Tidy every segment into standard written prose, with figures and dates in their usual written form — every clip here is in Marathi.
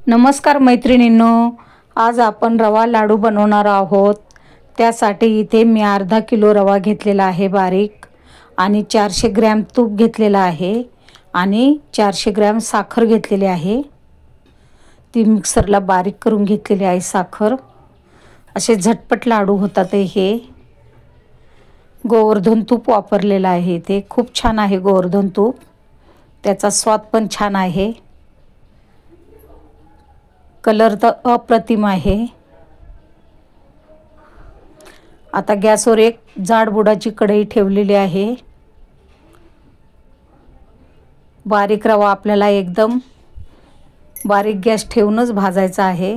नमस्कार मैत्रिणींनो, आज आपण रवा लाडू बनवणार आहोत। त्यासाठी इथे मी अर्धा किलो रवा घेतलेला आहे बारीक, आणि 400 ग्रॅम तूप घेतलेला आहे आणि 400 ग्रॅम साखर घेतलेली आहे। ती मिक्सरला बारीक करून घेतलेली आहे साखर। असे झटपट लाडू होतात हे। गोवर्धन तूप वापरलेला आहे, ते खूप छान आहे गोवर्धन तूप, त्याचा स्वाद पण छान आहे। कलर तर अप्रतिम आहे। आता गॅसवर एक जाड बुडाची कढई ठेवलेली आहे। बारीक रवा आपल्याला एकदम बारीक गॅस ठेवूनच भाजायचा आहे।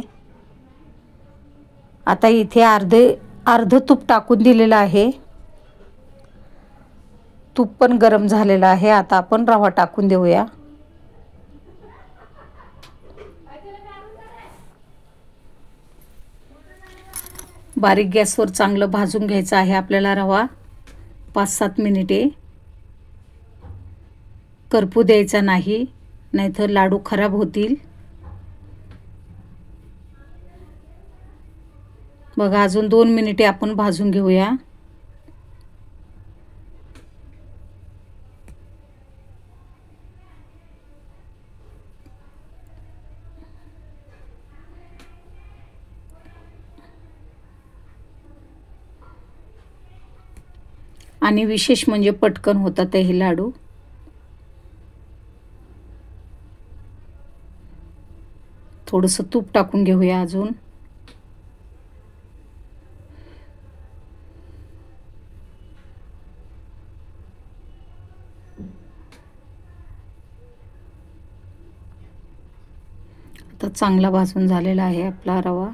आता इथे अर्ध तूप टाकून दिलेलं आहे। तूप पण गरम झालेलं आहे। आता आपण रवा टाकून देऊया। बारीक गॅसवर चांगलं भाजून घ्यायचं आहे आपल्याला रवा। 5-7 मिनिटे करपू द्यायचा नाही, नाहीतर लाडू खराब होतील। बघा, अजून 2 मिनिटे आपण भाजून घेऊया। आणि विशेष म्हणजे पटकन होतात हे लाडू। थोडंसं तूप टाकून घेऊया अजून। आता चांगला भाजून झालेला आहे आपला रवा।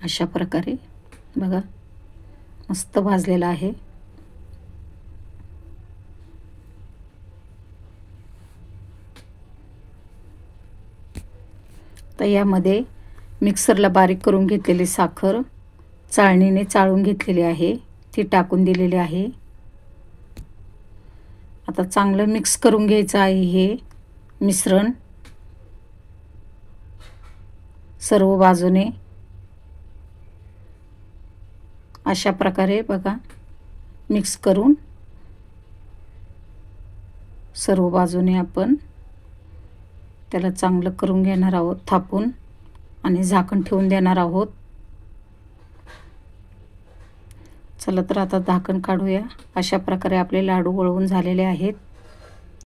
अशा प्रकारे बघा, मस्त भाजलेला आहे। तर यामध्ये मिक्सरला बारीक करून घेतलेली साखर चाळणीने चाळून घेतलेली आहे, ती टाकून दिलेली आहे। आता चांगलं मिक्स करून घ्यायचं आहे हे मिश्रण सर्व बाजूने। अशा प्रकारे बघा, मिक्स करून सर्व बाजूने आपण त्याला चांगलं करून घेणार आहोत थापून, आणि झाकण ठेवून देणार आहोत। चला तर आता झाकण काढूया। अशा प्रकारे आपले लाडू वळवून झालेले आहेत।